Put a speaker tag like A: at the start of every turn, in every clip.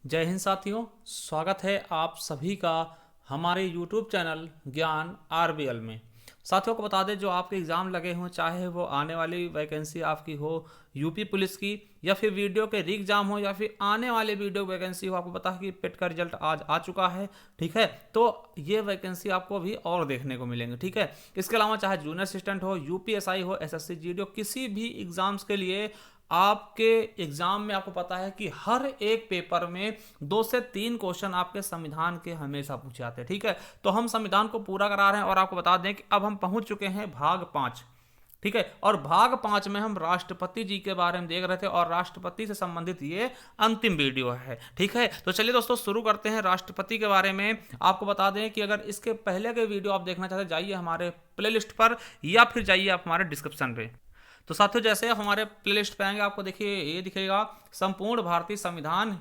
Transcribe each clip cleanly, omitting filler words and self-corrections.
A: जय हिंद साथियों, स्वागत है आप सभी का हमारे YouTube चैनल ज्ञान आरबीएल में। साथियों को बता दें, जो आपके एग्ज़ाम लगे हों, चाहे वो आने वाली वैकेंसी आपकी हो यूपी पुलिस की, या फिर वीडियो के री एग्जाम हो, या फिर आने वाले वीडियो वैकेंसी हो, आपको पता है कि पेट का रिजल्ट आज आ चुका है। ठीक है, तो ये वैकेंसी आपको अभी और देखने को मिलेंगे। ठीक है, इसके अलावा चाहे जूनियर असिस्टेंट हो, यूपीएसआई हो, एसएससी जीडी हो, किसी भी एग्जाम्स के लिए आपके एग्जाम में आपको पता है कि हर एक पेपर में 2 से 3 क्वेश्चन आपके संविधान के हमेशा पूछे जाते हैं। ठीक है, तो हम संविधान को पूरा करा रहे हैं और आपको बता दें कि अब हम पहुंच चुके हैं भाग 5। ठीक है, और भाग 5 में हम राष्ट्रपति जी के बारे में देख रहे थे और राष्ट्रपति से संबंधित ये अंतिम वीडियो है। ठीक है, तो चलिए दोस्तों शुरू करते हैं राष्ट्रपति के बारे में। आपको बता दें कि अगर इसके पहले के वीडियो आप देखना चाहते हैं, जाइए हमारे प्लेलिस्ट पर या फिर जाइए आप हमारे डिस्क्रिप्शन पे। तो साथियों, जैसे आप हमारे प्लेलिस्ट पे आएंगे, आपको देखिए ये दिखेगा संपूर्ण भारतीय संविधान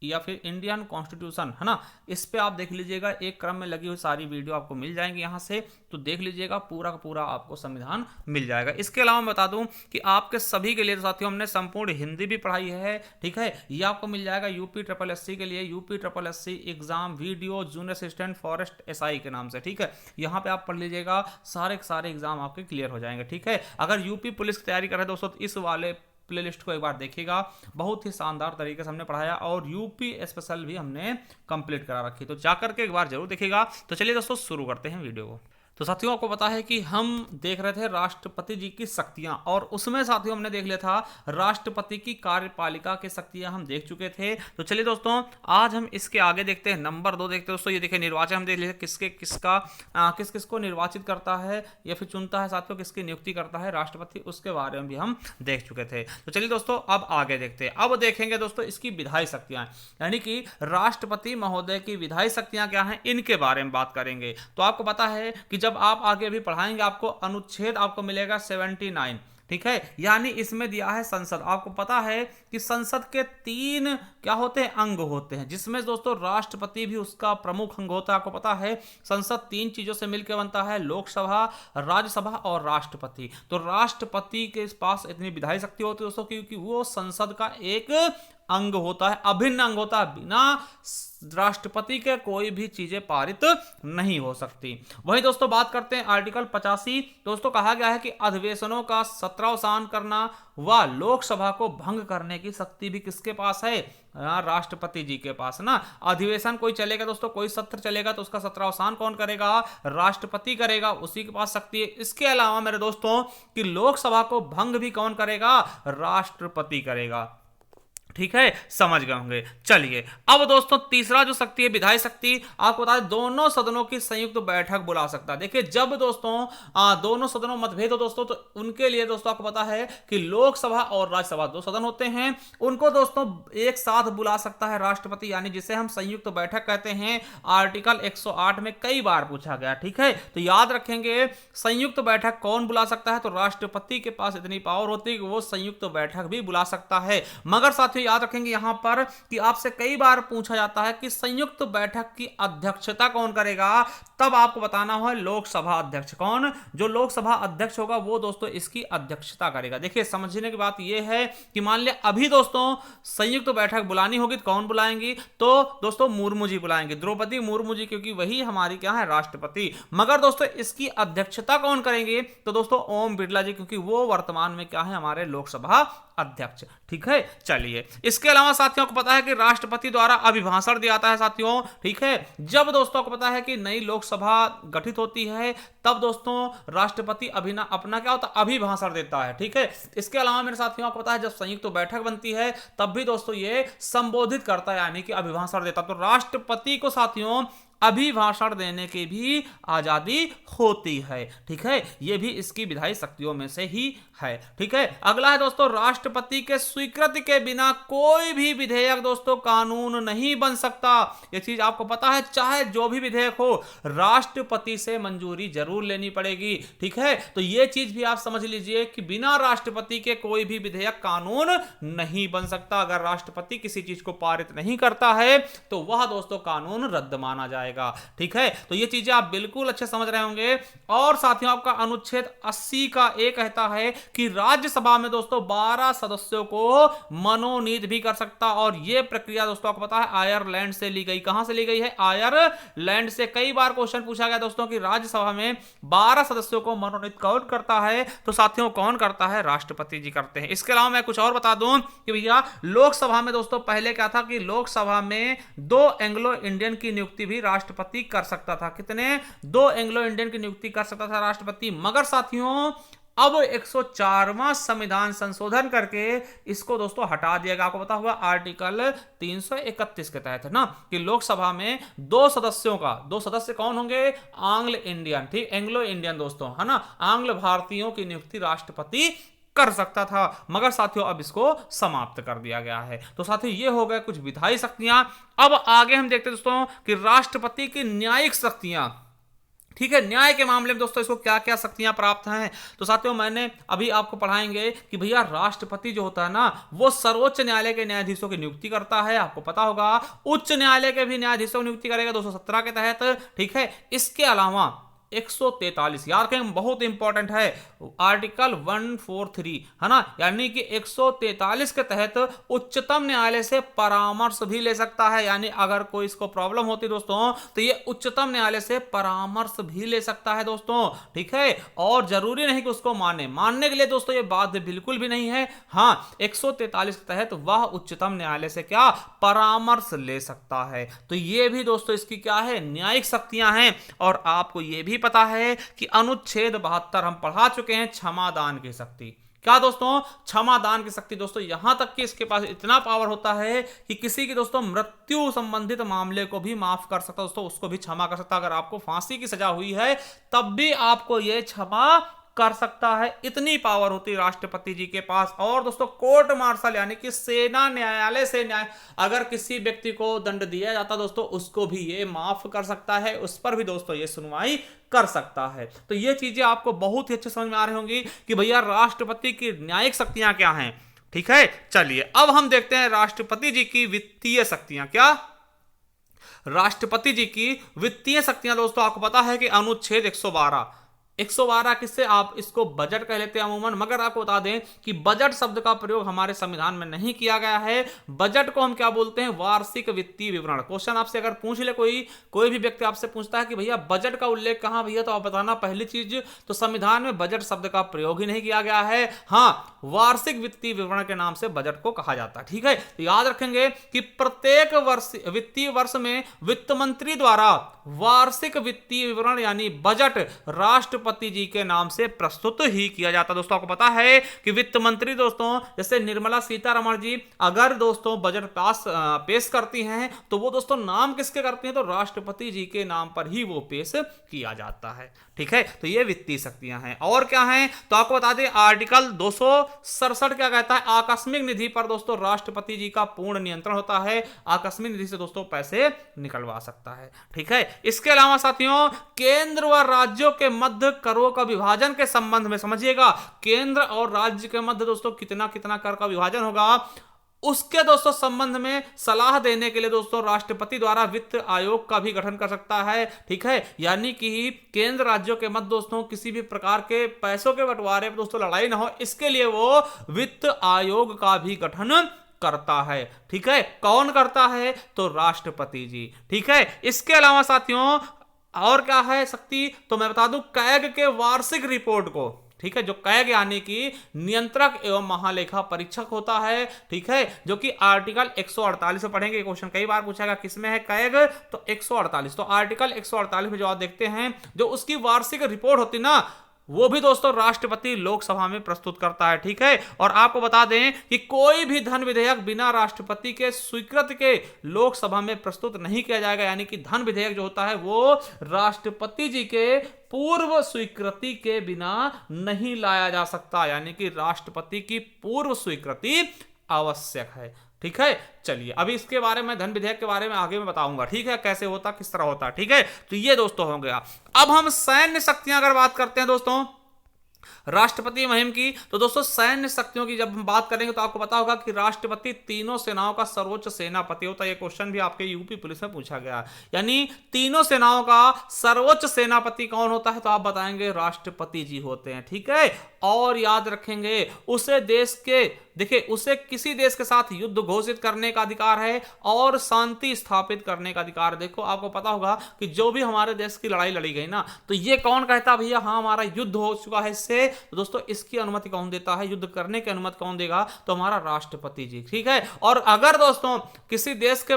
A: या फिर इंडियन कॉन्स्टिट्यूशन, है ना। इस पे आप देख लीजिएगा, एक क्रम में लगी हुई सारी वीडियो आपको मिल जाएंगी यहाँ से, तो देख लीजिएगा, पूरा का पूरा आपको संविधान मिल जाएगा। इसके अलावा मैं बता दूं कि आपके सभी के लिए साथियों हमने संपूर्ण हिंदी भी पढ़ाई है। ठीक है, ये आपको मिल जाएगा यूपी ट्रिपल एस सी के लिए, UP triple S C exam video junior assistant forest SI के नाम से। ठीक है, यहाँ पे आप पढ़ लीजिएगा, सारे के सारे एग्जाम आपके क्लियर हो जाएंगे। ठीक है, अगर यूपी पुलिस की तैयारी कर रहे हैं दोस्तों, तो इस वाले प्लेलिस्ट को एक बार देखिएगा, बहुत ही शानदार तरीके से हमने पढ़ाया और यूपी स्पेशल भी हमने कंप्लीट करा रखी, तो जाकर के एक बार जरूर देखिएगा। तो चलिए दोस्तों शुरू करते हैं वीडियो को। तो साथियों आपको पता है कि हम देख रहे थे राष्ट्रपति जी की शक्तियां, और उसमें साथियों हमने देख लिया था राष्ट्रपति की कार्यपालिका की शक्तियां हम देख चुके थे। तो चलिए दोस्तों आज हम इसके आगे देखते हैं, नंबर 2 देखते हैं दोस्तों। ये देखिए निर्वाचन हम देख लेते किस किस को निर्वाचित करता है या फिर चुनता है साथियों, किसकी नियुक्ति करता है राष्ट्रपति, उसके बारे में भी हम देख चुके थे। तो चलिए दोस्तों अब आगे देखते हैं। अब देखेंगे दोस्तों इसकी विधायी शक्तियां, यानी कि राष्ट्रपति महोदय की विधायी शक्तियां क्या हैं, इनके बारे में बात करेंगे। तो आपको पता है कि जब आप आगे भी पढ़ाएंगे, आपको अनुच्छेद आपको मिलेगा 79। ठीक है, यानी इसमें दिया है संसद। आपको पता है कि संसद के 3 क्या होते हैं, अंग होते हैं, जिसमें दोस्तों राष्ट्रपति भी उसका प्रमुख अंग होता है। आपको पता है संसद 3 चीजों से मिलकर बनता है, लोकसभा, राज्यसभा और राष्ट्रपति। तो राष्ट्रपति के पास इतनी विधायी शक्ति होती है दोस्तों, क्योंकि वो संसद का एक अंग होता है, अभिन्न अंग होता है। बिना राष्ट्रपति के कोई भी चीजें पारित नहीं हो सकती। वहीं दोस्तों बात करते हैं आर्टिकल 85। दोस्तों कहा गया है कि अधिवेशनों का सत्रावसान करना व लोकसभा को भंग करने की शक्ति भी किसके पास है, राष्ट्रपति जी के पास ना। अधिवेशन कोई चलेगा दोस्तों, कोई सत्र चलेगा तो उसका सत्रावसान कौन करेगा, राष्ट्रपति करेगा, उसी के पास शक्ति है। इसके अलावा मेरे दोस्तों कि लोकसभा को भंग भी कौन करेगा, राष्ट्रपति करेगा। ठीक है, समझ गए होंगे। चलिए अब दोस्तों तीसरा जो शक्ति है विधायी शक्ति, आपको बता दें दोनों सदनों की संयुक्त बैठक बुला सकता है। देखिए जब दोस्तों दोनों सदनों मतभेद हो दोस्तों, तो उनके लिए दोस्तों आपको पता है कि लोकसभा और राज्यसभा 2 सदन होते हैं, उनको दोस्तों एक साथ बुला सकता है राष्ट्रपति, यानी जिसे हम संयुक्त बैठक कहते हैं। आर्टिकल 108 में कई बार पूछा गया। ठीक है, तो याद रखेंगे संयुक्त बैठक कौन बुला सकता है, तो राष्ट्रपति के पास इतनी पावर होती है कि वो संयुक्त बैठक भी बुला सकता है। मगर साथियों याद रखेंगे यहां पर कि आपसे कई बार पूछा जाता है कि संयुक्त बैठक की अध्यक्षता कौन करेगा, तब आपको बताना है लोकसभा अध्यक्ष। कौन, जो लोकसभा अध्यक्ष होगा वो दोस्तों इसकी अध्यक्षता करेगा। देखिए समझने की बात यह है कि मान लिया अभी दोस्तों संयुक्त बैठक बुलानी होगी तो कौन बुलाएंगी, तो दोस्तों मुर्मू जी बुलाएंगे, द्रौपदी मुर्मू जी, क्योंकि वही हमारी क्या है, राष्ट्रपति। मगर दोस्तों इसकी अध्यक्षता कौन करेंगे, तो दोस्तों ओम बिरला जी, क्योंकि वो वर्तमान में क्या है, हमारे लोकसभा अध्यक्ष। ठीक है, चलिए इसके अलावा साथियों को पता है कि राष्ट्रपति द्वारा अभिभाषण दिया जाता है साथियों। ठीक है, जब दोस्तों को पता है कि नई लोकसभा गठित होती है, तब दोस्तों राष्ट्रपति अपना क्या होता है, अभिभाषण देता है। ठीक है, इसके अलावा मेरे साथियों आपको पता है जब संयुक्त बैठक बनती है तब भी दोस्तों ये संबोधित करता है, यानी कि अभिभाषण देता। तो राष्ट्रपति को साथियों अभिभाषण देने की भी आजादी होती है। ठीक है, यह भी इसकी विधायी शक्तियों में से ही है। ठीक है, अगला है दोस्तों राष्ट्रपति के स्वीकृति के बिना कोई भी विधेयक दोस्तों कानून नहीं बन सकता। यह चीज आपको पता है, चाहे जो भी विधेयक हो राष्ट्रपति से मंजूरी जरूर लेनी पड़ेगी। ठीक है, तो यह चीज भी आप समझ लीजिए कि बिना राष्ट्रपति के कोई भी विधेयक कानून नहीं बन सकता। अगर राष्ट्रपति किसी चीज को पारित नहीं करता है तो वह दोस्तों कानून रद्द माना जाएगा। जाएगा। ठीक है, तो ये चीजें आप बिल्कुल अच्छे समझ रहे होंगे। और साथियों आपका अनुच्छेद 80 का एक कहता है कि राज्यसभा में दोस्तों 12 सदस्यों को मनोनीत भी कर सकता, और यह प्रक्रिया दोस्तों आपको पता है आयरलैंड से ली गई। कहां से ली गई है? आयरलैंड से। कई बार क्वेश्चन पूछा गया दोस्तों कि राज्यसभा में 12 सदस्यों को मनोनीत कौन करता है? तो साथियों कौन करता है? राष्ट्रपति जी करते हैं। इसके अलावा मैं कुछ और बता दूं कि भैया लोकसभा में दोस्तों पहले क्या था कि लोकसभा में 2 एंग्लो इंडियन की नियुक्ति भी राष्ट्रपति कर सकता था। कितने? 2 एंग्लो इंडियन की नियुक्ति कर सकता था राष्ट्रपति। मगर साथियों अब 104वां संविधान संशोधन करके इसको दोस्तों हटा दिया गया। आपको पता होगा आर्टिकल 331 के तहत है ना कि लोकसभा में 2 सदस्यों का, 2 सदस्य कौन होंगे? आंग्ल इंडियन, ठीक, एंग्लो इंडियन दोस्तों, है ना, आंग्ल भारतीयों की नियुक्ति राष्ट्रपति कर सकता था। मगर साथियों अब इसको समाप्त कर दिया गया है। तो साथियों ये हो गए कुछ विधायी शक्तियां। अब आगे हम देखते हैं दोस्तों कि राष्ट्रपति की न्यायिक शक्तियां। ठीक है, न्याय के मामले में दोस्तों इसको क्या क्या शक्तियां प्राप्त हैं? तो साथियों मैंने अभी आपको पढ़ाएंगे कि भैया राष्ट्रपति जो होता है ना वो सर्वोच्च न्यायालय के न्यायाधीशों की नियुक्ति करता है। आपको पता होगा उच्च न्यायालय के भी न्यायाधीशों की नियुक्ति करेगा 217 के तहत। ठीक है, इसके अलावा 143 याद रखें, बहुत इंपॉर्टेंट है, आर्टिकल 143 है ना, यानी कि 143 के तहत उच्चतम न्यायालय से परामर्श भी ले सकता है। यानी अगर कोई इसको प्रॉब्लम होती दोस्तों तो ये उच्चतम न्यायालय से परामर्श भी ले सकता है दोस्तों। ठीक है, और जरूरी नहीं कि उसको मानने के लिए दोस्तों ये बाध्य बिल्कुल भी नहीं है। हाँ, 143 के तहत वह उच्चतम न्यायालय से क्या परामर्श ले सकता है। तो ये भी दोस्तों इसकी क्या है? न्यायिक शक्तियां हैं। और आपको ये भी पता है कि अनुच्छेद 72 हम पढ़ा चुके हैं, क्षमादान की शक्ति। क्या दोस्तों? क्षमादान की शक्ति दोस्तों यहां तक कि इसके पास इतना पावर होता है कि किसी की दोस्तों मृत्यु संबंधित मामले को भी माफ कर सकता है दोस्तों, उसको भी क्षमा कर सकता है। अगर आपको फांसी की सजा हुई है तब भी आपको यह क्षमा कर सकता है। इतनी पावर होती है राष्ट्रपति जी के पास। और दोस्तों कोर्ट मार्शल यानी कि सेना न्यायालय से अगर किसी व्यक्ति को दंड दिया जाता दोस्तों उसको भी ये माफ कर सकता है, उस पर भी दोस्तों ये सुनवाई कर सकता है। तो ये चीजें आपको बहुत ही अच्छे समझ में आ रही होंगी कि भैया राष्ट्रपति की न्यायिक शक्तियां क्या हैं। ठीक है, चलिए अब हम देखते हैं राष्ट्रपति जी की वित्तीय शक्तियां। क्या? राष्ट्रपति जी की वित्तीय शक्तियां दोस्तों आपको पता है कि अनुच्छेद 112 किससे आप इसको बजट कह लेते हैं अमूमन। मगर आपको बता दें कि बजट शब्द का प्रयोग हमारे संविधान में नहीं किया गया है। बजट को हम क्या बोलते हैं? वार्षिक वित्तीय विवरण। क्वेश्चन आपसे अगर पूछ ले कोई भी व्यक्ति आपसे पूछता है कि भैया बजट का उल्लेख कहां भैया, तो आप बताना पहली चीज तो संविधान में बजट शब्द का प्रयोग ही नहीं किया गया है। हाँ, वार्षिक वित्तीय विवरण के नाम से बजट को कहा जाता है। ठीक है, तो याद रखेंगे कि प्रत्येक वर्ष वित्तीय वर्ष में वित्त मंत्री द्वारा वार्षिक वित्तीय विवरण यानी बजट राष्ट्रपति जी के नाम से प्रस्तुत ही किया जाता है। दोस्तों आपको पता है कि वित्त मंत्री दोस्तों जैसे निर्मला सीतारमण जी अगर दोस्तों बजट पेश करती हैं तो वो दोस्तों नाम किसके करती हैं? तो राष्ट्रपति जी के नाम पर ही वो पेश किया जाता है। ठीक है, तो ये वित्तीय शक्तियां हैं। और क्या हैं? तो आपको बता दें आर्टिकल 267 क्या कहता है? आकस्मिक निधि पर दोस्तों राष्ट्रपति जी का पूर्ण नियंत्रण होता है। आकस्मिक निधि से दोस्तों पैसे निकलवा सकता है। ठीक है, इसके अलावा साथियों केंद्र व राज्यों के मध्य करों का विभाजन के संबंध में समझिएगा, केंद्र और राज्य के मध्य दोस्तों कितना कितना कर का विभाजन होगा उसके दोस्तों संबंध में सलाह देने के लिए दोस्तों राष्ट्रपति द्वारा वित्त आयोग का भी गठन कर सकता है। ठीक है, यानी कि केंद्र राज्यों के मध्य दोस्तों किसी भी प्रकार के पैसों के बंटवारे पर दोस्तों लड़ाई ना हो, इसके लिए वो वित्त आयोग का भी गठन करता है। ठीक है, कौन करता है? तो राष्ट्रपति जी। ठीक है, इसके अलावा साथियों और क्या है शक्ति? तो मैं बता दूं कैग के वार्षिक रिपोर्ट को। ठीक है, जो कैग यानी कि नियंत्रक एवं महालेखा परीक्षक होता है। ठीक है, जो कि आर्टिकल 148 में पढ़ेंगे। क्वेश्चन कई बार पूछेगा किसमें है कैग, तो 148। तो आर्टिकल 148 में जो आप देखते हैं जो उसकी वार्षिक रिपोर्ट होती ना वो भी दोस्तों राष्ट्रपति लोकसभा में प्रस्तुत करता है। ठीक है, और आपको बता दें कि कोई भी धन विधेयक बिना राष्ट्रपति के स्वीकृति के लोकसभा में प्रस्तुत नहीं किया जाएगा। यानी कि धन विधेयक जो होता है वो राष्ट्रपति जी के पूर्व स्वीकृति के बिना नहीं लाया जा सकता। यानी कि राष्ट्रपति की पूर्व स्वीकृति आवश्यक है। ठीक है, चलिए अभी इसके बारे में धन विधेयक के बारे में आगे मैं बताऊंगा। ठीक है, कैसे होता किस तरह होता। ठीक है, तो ये दोस्तों हो गया। अब हम सैन्य शक्तियां अगर बात करते हैं दोस्तों राष्ट्रपति मुहिम की। तो दोस्तों सैन्य शक्तियों की जब हम बात करेंगे तो आपको पता होगा कि राष्ट्रपति तीनों सेनाओं का सर्वोच्च सेनापति होता है। ये क्वेश्चन भी आपके यूपी पुलिस में पूछा गया, यानी तीनों सेनाओं का सर्वोच्च सेनापति कौन होता है, तो आप बताएंगे राष्ट्रपति जी होते हैं। ठीक है, और याद रखेंगे उसे देश के, देखिए उसे किसी देश के साथ युद्ध घोषित करने का अधिकार है और शांति स्थापित करने का अधिकार। देखो आपको पता होगा कि जो भी हमारे देश की लड़ाई लड़ी गई ना, तो ये कौन कहता भैया हाँ हमारा युद्ध हो चुका है इससे, तो दोस्तों इसकी अनुमति कौन देता है, युद्ध करने की अनुमति कौन देगा, तो हमारा राष्ट्रपति जी। ठीक है, और अगर दोस्तों किसी देश के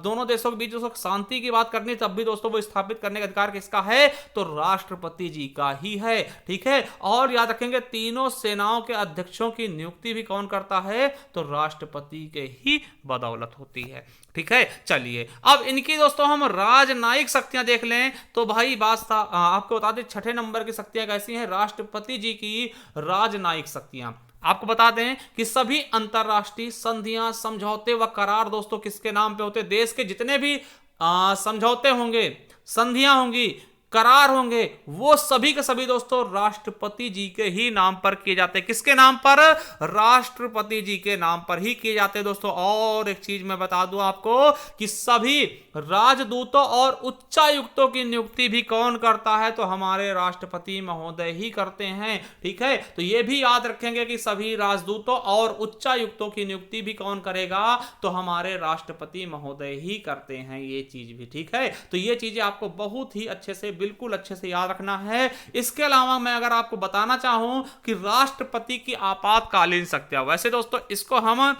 A: दोनों देशों के बीच दोस्तों शांति की बात करनी, तब भी दोस्तों वो स्थापित करने का अधिकार किसका है, तो राष्ट्रपति जी का ही है। ठीक है, और याद रखेंगे तीनों सेनाओं के अध्यक्षों की नियुक्ति भी कौन करता है, तो राष्ट्रपति के ही बदौलत होती है। ठीक है, चलिए अब इनकी दोस्तों हम राजनयिक शक्तियां देख लें, तो भाई बात आपको बता दें छठे नंबर की शक्तियां कैसी हैं, राष्ट्रपति जी की राजनयिक शक्तियां। आपको बता दें कि सभी अंतरराष्ट्रीय संधियां, समझौते व करार दोस्तों किसके नाम पे होते हैं, देश के जितने भी समझौते होंगे, संधियां होंगी, करार होंगे, वो सभी के सभी दोस्तों राष्ट्रपति जी के ही नाम पर किए जाते हैं। किसके नाम पर, राष्ट्रपति जी के नाम पर ही किए जाते हैं दोस्तों। और एक चीज मैं बता दूं आपको कि सभी राजदूतों और उच्चायुक्तों की नियुक्ति भी कौन करता है, तो हमारे राष्ट्रपति महोदय ही करते हैं। ठीक है, तो ये भी याद रखेंगे कि सभी राजदूतों और उच्चायुक्तों की नियुक्ति भी कौन करेगा, तो हमारे राष्ट्रपति महोदय ही करते हैं ये चीज भी। ठीक है, तो ये चीजें आपको बहुत ही अच्छे से, बिल्कुल अच्छे से याद रखना है। इसके अलावा मैं अगर आपको बताना चाहूं कि राष्ट्रपति की आपातकालीन शक्तियां, वैसे दोस्तों इसको हम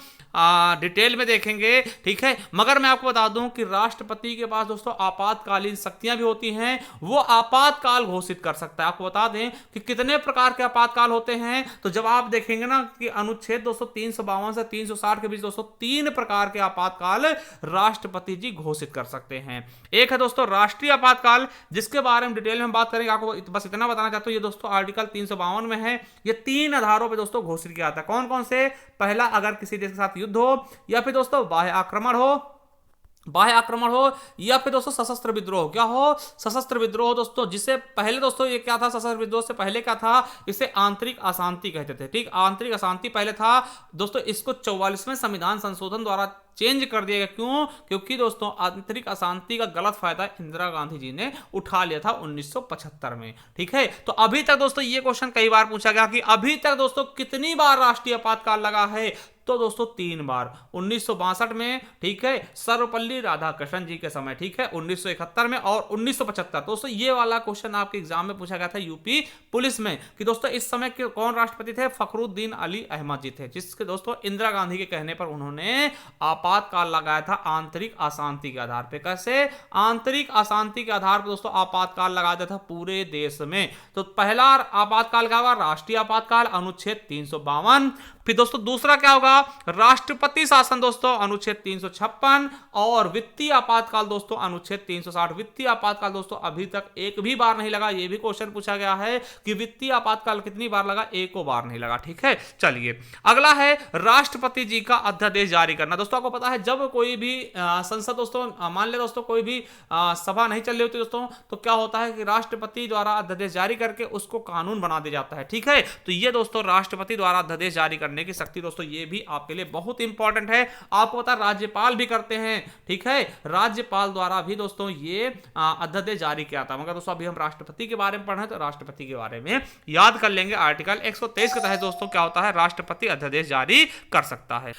A: डिटेल में देखेंगे। ठीक है, मगर मैं आपको बता दूं कि राष्ट्रपति के पास दोस्तों आपातकालीन शक्तियां भी होती हैं, वो आपातकाल घोषित कर सकता है। आपको बता दें कि कितने प्रकार के आपातकाल होते हैं, तो जब आप देखेंगे ना कि अनुच्छेद दोस्तों 352 से 360 के बीच दोस्तों 3 प्रकार के आपातकाल राष्ट्रपति जी घोषित कर सकते हैं। एक है दोस्तों राष्ट्रीय आपातकाल, जिसके बारे में डिटेल में बात करेंगे। आपको बस इतना बताना चाहता हूं, ये दोस्तों आर्टिकल 352 में है। ये 3 आधारों पे दोस्तों घोषित किया जाता है। कौन कौन से, पहला अगर किसी देश के साथ युद्ध हो, या फिर दोस्तों बाह्य आक्रमण हो, या फिर दोस्तों सशस्त्र विद्रोह। क्या हो, सशस्त्र विद्रोह दोस्तों, जिसे पहले दोस्तों ये क्या था, सशस्त्र विद्रोह से पहले क्या था, इसे आंतरिक अशांति कहते थे। ठीक, आंतरिक अशांति पहले था दोस्तों, इसको 44वें संविधान संशोधन द्वारा चेंज कर दिया गया। क्यों, क्योंकि दोस्तों आंतरिक अशांति का गलत फायदा इंदिरा गांधी जी ने उठा लिया था 1975 में। ठीक है, तो अभी तक दोस्तों ये क्वेश्चन कई बार पूछा गया कि अभी तक दोस्तों कितनी बार राष्ट्रीय आपातकाल लगा है, तो दोस्तों 3 बार, 1962 में, ठीक है, सर्वपल्ली राधाकृष्णन जी के समय, ठीक है, 1971 में और 1975। दोस्तों ये वाला क्वेश्चन आपके एग्जाम में पूछा गया था यूपी पुलिस में कि दोस्तों इस समय के कौन राष्ट्रपति थे, फखरुद्दीन अली अहमद जी थे, जिसके दोस्तों इंदिरा गांधी के कहने पर उन्होंने आपातकाल लगाया था आंतरिक अशांति के आधार पर। कैसे, आंतरिक अशांति के आधार पर दोस्तों आपातकाल लगाया था पूरे देश में। तो पहला आपातकाल क्या होगा, राष्ट्रीय आपातकाल, अनुच्छेद 352। फिर दोस्तों दूसरा क्या होगा, राष्ट्रपति शासन दोस्तों, अनुच्छेद 356। और वित्तीय आपातकाल दोस्तों अनुच्छेद 360। वित्तीय आपातकाल दोस्तों अभी तक एक भी बार नहीं लगा। ये भी क्वेश्चन पूछा गया है कि वित्तीय आपातकाल कितनी बार लगा, एको बार नहीं लगा। ठीक है, चलिए अगला है राष्ट्रपति जी का अध्यादेश जारी करना। दोस्तों आपको पता है जब कोई भी संसद दोस्तों, मान ले दोस्तों कोई भी सभा नहीं चल रही होती दोस्तों, तो क्या होता है कि राष्ट्रपति द्वारा अध्यादेश जारी करके उसको कानून बना दिया जाता है। ठीक है, तो ये दोस्तों राष्ट्रपति द्वारा अध्यादेश जारी करने की शक्ति दोस्तों, ये भी आपके लिए बहुत इंपॉर्टेंट है। आपको पता है राज्यपाल भी करते हैं। ठीक है, राज्यपाल द्वारा भी दोस्तों ये अध्यादेश जारी किया था। मगर दोस्तों अभी हम राष्ट्रपति के बारे में पढ़ रहे हैं, तो राष्ट्रपति के बारे में याद कर लेंगे। आर्टिकल 123 के तहत दोस्तों क्या होता है, राष्ट्रपति अध्यादेश जारी कर सकता है।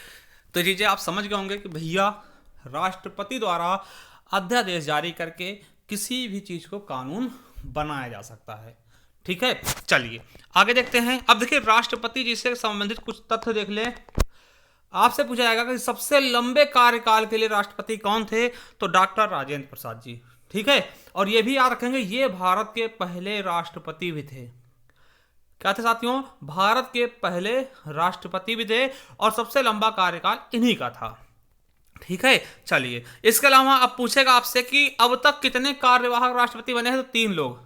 A: तो चीजें आप समझ गए होंगे कि भैया राष्ट्रपति द्वारा अध्यादेश जारी करके किसी भी चीज को कानून बनाया जा सकता है। ठीक है, चलिए आगे देखते हैं। अब देखिए राष्ट्रपति जी से संबंधित कुछ तथ्य देख लें। आपसे पूछा जाएगा कि सबसे लंबे कार्यकाल के लिए राष्ट्रपति कौन थे, तो डॉक्टर राजेंद्र प्रसाद जी। ठीक है, और ये भी याद रखेंगे ये भारत के पहले राष्ट्रपति भी थे। क्या थे साथियों, भारत के पहले राष्ट्रपति भी थे और सबसे लंबा कार्यकाल इन्हीं का था। ठीक है, चलिए इसके अलावा अब पूछेगा आपसे कि अब तक कितने कार्यवाहक राष्ट्रपति बने हैं, तो 3 लोग।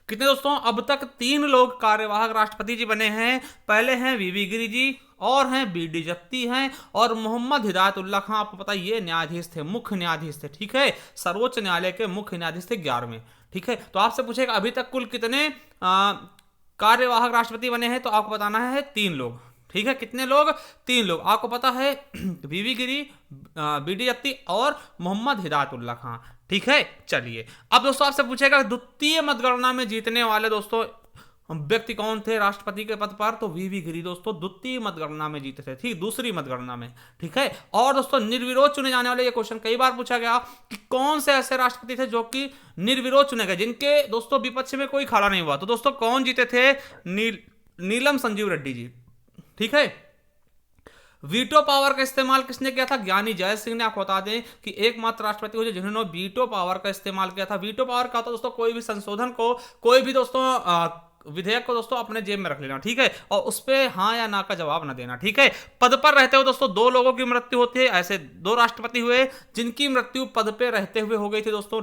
A: कितने दोस्तों, अब तक 3 लोग कार्यवाहक राष्ट्रपति जी बने हैं। पहले हैं वीवी गिरी जी, और हैं बीडी जत्ती हैं, और मोहम्मद हिदायतुल्लाह खां। आपको पता है ये न्यायाधीश थे, मुख्य न्यायाधीश थे। ठीक है, सर्वोच्च न्यायालय के मुख्य न्यायाधीश थे 11वें। ठीक है, तो आपसे पूछेगा अभी तक कुल कितने कार्यवाहक राष्ट्रपति बने हैं तो आपको बताना है 3 लोग। ठीक है, कितने लोग? 3 लोग। आपको पता है वीवी गिरी, बीडी जत्ती और मोहम्मद हिदायतुल्ला खां। ठीक है, चलिए अब दोस्तों आपसे पूछेगा द्वितीय मतगणना में जीतने वाले दोस्तों व्यक्ति कौन थे राष्ट्रपति के पद पर? तो वीवी गिरी दोस्तों द्वितीय मतगणना में जीते थे, ठीक, दूसरी मतगणना में। ठीक है, और दोस्तों निर्विरोध चुने जाने वाले, ये क्वेश्चन कई बार पूछा गया कि कौन से ऐसे राष्ट्रपति थे जो कि निर्विरोध चुने गए, जिनके दोस्तों विपक्ष में कोई खड़ा नहीं हुआ। तो दोस्तों कौन जीते थे? नीलम संजीव रेड्डी जी। ठीक है, वीटो पावर का इस्तेमाल किसने किया था? ज्ञानी जैल सिंह ने। आपको बता दें कि एकमात्र राष्ट्रपति हुए जिन्होंने वीटो पावर का इस्तेमाल किया था। वीटो पावर का होता है दोस्तों कोई भी संशोधन को, कोई भी दोस्तों विधेयक को दोस्तों अपने जेब में रख लेना। ठीक है, और उस पर हाँ या ना का जवाब ना देना। ठीक है, पद पर रहते हुए दोस्तों 2 लोगों की मृत्यु होती है। ऐसे 2 राष्ट्रपति हुए जिनकी मृत्यु पद पे रहते हुए हो गई थी दोस्तों,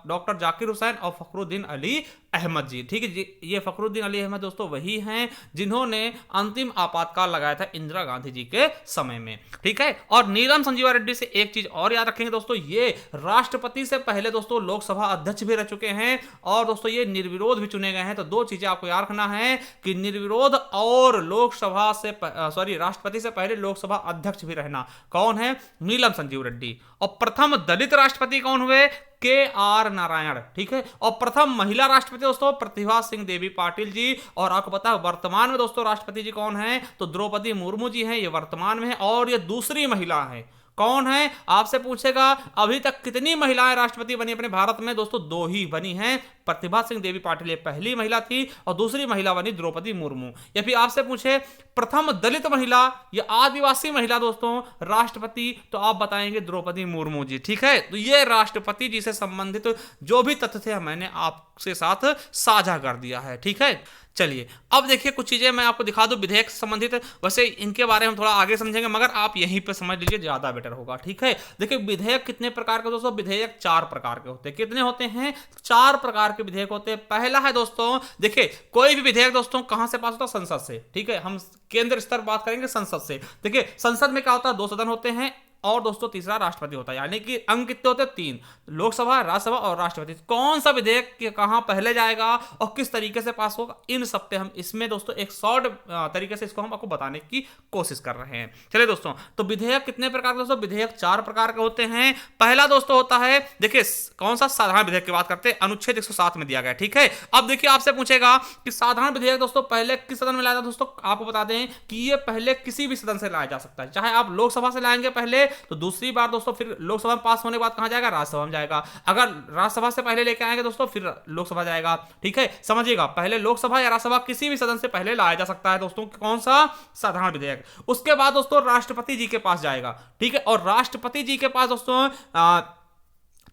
A: डॉक्टर जाकिर हुसैन और फखरुद्दीन अली अहमद जी। ठीक है, ये फखरुद्दीन अली अहमद दोस्तों वही हैं जिन्होंने अंतिम आपातकाल लगाया था इंदिरा गांधी जी के समय में। ठीक है, और नीलम संजीवा रेड्डी से एक चीज और याद रखेंगे दोस्तों, ये राष्ट्रपति से पहले दोस्तों लोकसभा अध्यक्ष भी रह चुके हैं और दोस्तों ये निर्विरोध भी चुने गए हैं। तो 2 चीजें आपको याद रखना है कि निर्विरोध और लोकसभा से राष्ट्रपति से पहले लोकसभा अध्यक्ष भी रहना। कौन है? नीलम संजीव रेड्डी। और प्रथम दलित राष्ट्रपति कौन हुए? के.आर. नारायण। ठीक है, और प्रथम महिला राष्ट्रपति दोस्तों प्रतिभा सिंह देवी पाटिल जी। और आपको पता है वर्तमान में दोस्तों राष्ट्रपति जी कौन है? तो द्रौपदी मुर्मू जी हैं, ये वर्तमान में है और ये दूसरी महिला है। कौन है? आपसे पूछेगा अभी तक कितनी महिलाएं राष्ट्रपति बनी अपने भारत में? दोस्तों 2 ही बनी हैं। प्रतिभा सिंह देवी पाटिल पहली महिला थी और दूसरी महिला बनी द्रौपदी मुर्मू। या फिर आपसे पूछे प्रथम दलित महिला या आदिवासी महिला दोस्तों राष्ट्रपति, तो आप बताएंगे द्रौपदी मुर्मू जी। ठीक है, तो ये राष्ट्रपति जी से संबंधित जो भी तथ्य थे मैंने आपसे साथ साझा कर दिया है। ठीक है, चलिए अब देखिए कुछ चीजें मैं आपको दिखा दूं विधेयक से संबंधित। वैसे इनके बारे में थोड़ा आगे समझेंगे मगर आप यहीं पे समझ लीजिए ज्यादा बेटर होगा। ठीक है, देखिए विधेयक कितने प्रकार के दोस्तों? विधेयक 4 प्रकार के होते हैं। कितने होते हैं? 4 प्रकार के विधेयक होते हैं। पहला है दोस्तों, देखिए कोई भी विधेयक दोस्तों कहां से पास होता है? संसद से। ठीक है, हम केंद्र स्तर बात करेंगे संसद से। देखिए संसद में क्या होता है? 2 सदन होते हैं और दोस्तों तीसरा राष्ट्रपति होता है, यानी कि अंक कितने होते हैं? 3, लोकसभा, राज्यसभा और राष्ट्रपति। कौन सा विधेयक कहां पहले जाएगा और किस तरीके से पास होगा, इन सब पे हम इसमें दोस्तों एक शॉर्ट तरीके से इसको हम आपको बताने की कोशिश कर रहे हैं। चलिए दोस्तों, तो विधेयक कितने प्रकार के दोस्तों? विधेयक 4 प्रकार के होते हैं। पहला दोस्तों होता है, देखिए कौन सा? साधारण विधेयक की बात करते हैं, अनुच्छेद 107 में दिया गया। ठीक है, अब देखिए आपसे पूछेगा कि साधारण विधेयक दोस्तों पहले किस सदन में लाया था? दोस्तों आपको बता दें कि ये पहले किसी भी सदन से लाया जा सकता है। चाहे आप लोकसभा से लाएंगे पहले तो दूसरी बार दोस्तों फिर लोकसभा में पास होने के बाद कहां जाएगा? राज्यसभा में जाएगा। अगर राज्यसभा से पहले लेके आएंगे दोस्तों फिर लोकसभा जाएगा। ठीक है, समझिएगा, पहले लोकसभा या राज्यसभा किसी भी सदन से पहले लाया जा सकता है दोस्तों कौन सा? साधारण विधेयक। उसके बाद दोस्तों राष्ट्रपति जी के पास जाएगा। ठीक है, और राष्ट्रपति जी के पास दोस्तों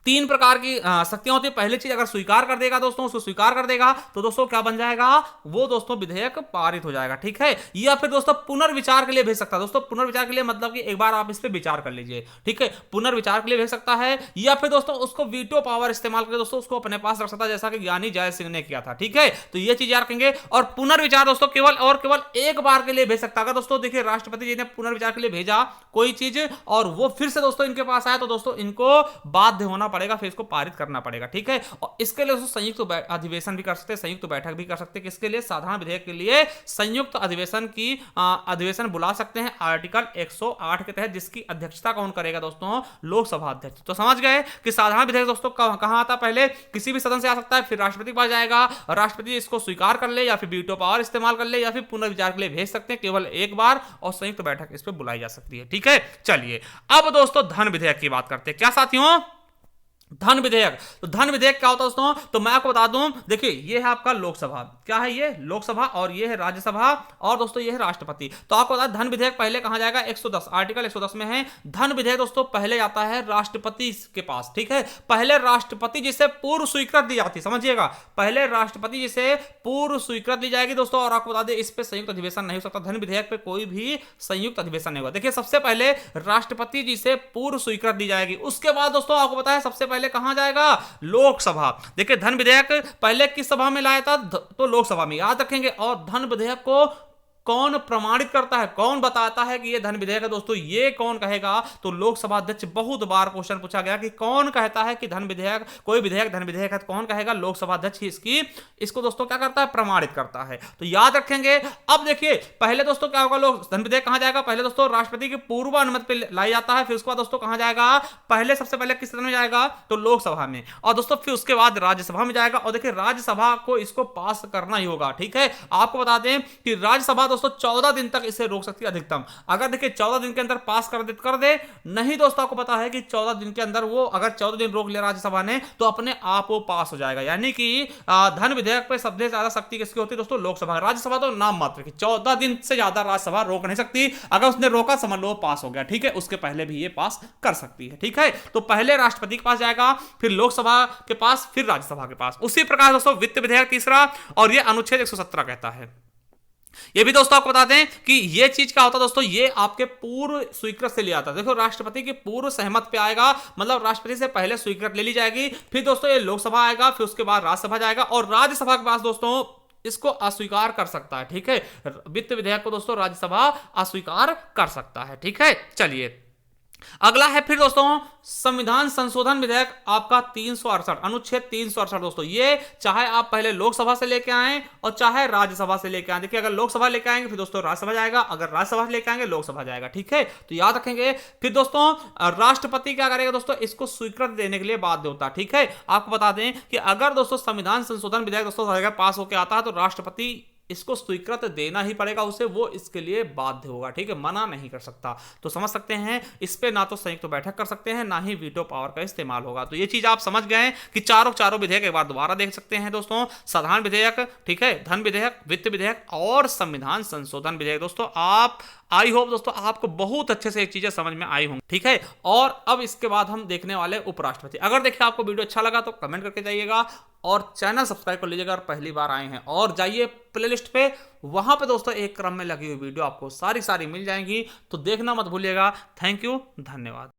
A: 3 प्रकार की शक्तियां होती है। पहली चीज अगर स्वीकार कर देगा दोस्तों, उसको स्वीकार कर देगा तो दोस्तों क्या बन जाएगा? वो दोस्तों विधेयक पारित हो जाएगा। ठीक है, या फिर दोस्तों पुनर्विचार के लिए भेज सकता है। दोस्तों पुनर्विचार के लिए मतलब कि एक बार आप इस पे विचार कर लीजिए। ठीक है, पुनर्विचार के लिए भेज सकता है या फिर दोस्तों उसको वीटो पावर इस्तेमाल करके दोस्तों उसको अपने पास रख सकता है, जैसा कि ज्ञानी जैल सिंह ने किया था। ठीक है, तो ये चीज याद रखेंगे। और पुनर्विचार दोस्तों केवल एक बार के लिए भेज सकता है। अगर दोस्तों देखिए राष्ट्रपति जी ने पुनर्विचार के लिए भेजा कोई चीज और वो फिर से दोस्तों इनके पास आया तो दोस्तों इनको बाध्य होना पड़ेगा, फिर इसको पारित करना पड़ेगा। ठीक है, और इसके लिए संयुक्त अधिवेशन भी कर सकते हैं, संयुक्त बैठक भी कर सकते हैं। किसके लिए? साधारण विधेयक के लिए संयुक्त अधिवेशन बुला सकते हैं आर्टिकल 108 के तहत, जिसकी अध्यक्षता कौन करेगा दोस्तों? लोकसभा अध्यक्ष। तो समझ गए कि साधारण विधेयक दोस्तों कहां आता? पहले किसी भी सदन से आ सकता है, फिर राष्ट्रपति के पास जाएगा, राष्ट्रपति इसको स्वीकार कर ले या फिर वीटो पावर इस्तेमाल कर ले या फिर पुनर्विचार के लिए भेज सकते हैं केवल एक बार, और संयुक्त बैठक इस पर बुलाई जा सकती है। ठीक है, चलिए अब दोस्तों धन विधेयक की बात करते हैं। क्या साथियों? धन विधेयक। तो धन विधेयक क्या होता है दोस्तों? तो मैं आपको बता दूं, देखिए ये है आपका लोकसभा। क्या है ये? लोकसभा। और ये है राज्यसभा और दोस्तों ये है राष्ट्रपति। तो आपको बता धन विधेयक पहले कहां जाएगा? 110, आर्टिकल 110 में है। धन विधेयक दोस्तों पहले जाता है राष्ट्रपति के पास। ठीक है, पहले राष्ट्रपति जिसे पूर्व स्वीकृत दी जाती, समझिएगा, पहले राष्ट्रपति जिसे पूर्व स्वीकृत दी जाएगी दोस्तों। और आपको बता दें इस पे संयुक्त अधिवेशन नहीं हो सकता, धन विधेयक पे कोई भी संयुक्त अधिवेशन नहीं होगा। देखिए सबसे पहले राष्ट्रपति जी से पूर्व स्वीकृत दी जाएगी, उसके बाद दोस्तों आपको पता है सबसे पहले कहां जाएगा? लोकसभा। देखिए धन विधेयक पहले किस सभा में लाया था? तो लोकसभा में, याद रखेंगे। और धन विधेयक को कौन प्रमाणित करता है, कौन बताता है कि ये धन विधेयक है दोस्तों, ये कौन कहेगा? तो लोकसभा अध्यक्ष, बहुत बार क्वेश्चन पूछा गया कि कौन कहता है कि धन विधेयक, कोई विधेयक धन विधेयक है, तो कौन कहेगा? लोकसभा अध्यक्ष ही इसको दोस्तों क्या करता है? प्रमाणित करता है। तो याद रखेंगे। अब देखिए पहले दोस्तों क्या होगा, लोग धन विधेयक कहां जाएगा? पहले दोस्तों राष्ट्रपति की पूर्व अनुमति पे लाया जाता है, फिर उसके बाद दोस्तों कहां जाएगा? पहले सबसे पहले किस सदन में जाएगा? तो लोकसभा में, और दोस्तों फिर उसके बाद राज्यसभा में जाएगा। और देखिए राज्यसभा को इसको पास करना ही होगा, ठीक है। आपको बता दें कि राज्यसभा दोस्तों 14 दिन तक इसे रोक सकती है अधिकतम। अगर देखिए 14 दिन के अंदर पास कर दे, नहीं दोस्तों आपको पता है कि 14 दिन के अंदर वो अगर 14 दिन रोक लिया राज्यसभा ने तो अपने आप वो पास हो जाएगा। यानी कि धन विधेयक पर सबसे ज्यादा शक्ति किसकी होती है दोस्तों? लोकसभा। राज्यसभा तो नाम मात्र की, 14 दिन से ज्यादा राज्यसभा रोक नहीं सकती। अगर उसने रोका समझ लो पास हो गया, ठीक है। उसके पहले भी ये पास कर सकती है, ठीक है। तो पहले राष्ट्रपति के पास जाएगा, फिर लोकसभा के पास, फिर राज्यसभा के पास। उसी प्रकार दोस्तों वित्त विधेयक तीसरा, और ये अनुच्छेद 117 कहता है। ये भी दोस्तों आपको बता दें कि ये चीज क्या होता है दोस्तों, ये आपके पूर्व स्वीकृत से लिया था। देखो राष्ट्रपति की पूर्व सहमत पे आएगा, मतलब राष्ट्रपति से पहले स्वीकृत ले ली जाएगी, फिर दोस्तों ये लोकसभा आएगा, फिर उसके बाद राज्यसभा जाएगा, और राज्यसभा के पास दोस्तों इसको अस्वीकार कर सकता है, ठीक है। वित्त विधेयक को दोस्तों राज्यसभा अस्वीकार कर सकता है, ठीक है। चलिए अगला है फिर दोस्तों संविधान संशोधन विधेयक आपका 368, अनुच्छेद 368 दोस्तों। ये चाहे आप पहले लोकसभा से लेके आए और चाहे राज्यसभा से लेके आए। देखिए अगर लोकसभा लेके आएंगे फिर दोस्तों राज्यसभा जाएगा, अगर राज्यसभा से लेके आएंगे लोकसभा जाएगा, ठीक है। तो याद रखेंगे। फिर दोस्तों राष्ट्रपति क्या करेगा दोस्तों, इसको स्वीकृति देने के लिए बाध्य होता है, ठीक है। आपको बता दें कि अगर दोस्तों संविधान संशोधन विधेयक दोस्तों पास होकर आता है तो राष्ट्रपति इसको स्वीकृत देना ही पड़ेगा उसे, वो इसके लिए बाध्य होगा, ठीक है, मना नहीं कर सकता। तो समझ सकते हैं इस पे ना तो संयुक्त बैठक कर सकते हैं, ना ही वीटो पावर का इस्तेमाल होगा। तो ये चीज आप समझ गए कि चारों विधेयक एक बार दोबारा देख सकते हैं दोस्तों। साधारण विधेयक, ठीक है, धन विधेयक, वित्त विधेयक और संविधान संशोधन विधेयक दोस्तों। आप आई होप दोस्तों आपको बहुत अच्छे से एक चीजें समझ में आई होंगी, ठीक है। और अब इसके बाद हम देखने वाले उपराष्ट्रपति। अगर देखिए आपको वीडियो अच्छा लगा तो कमेंट करके जाइएगा और चैनल सब्सक्राइब कर लीजिएगा अगर पहली बार आए हैं, और जाइए प्लेलिस्ट पे, वहां पे दोस्तों एक क्रम में लगी हुई वीडियो आपको सारी मिल जाएंगी, तो देखना मत भूलिएगा। थैंक यू, धन्यवाद।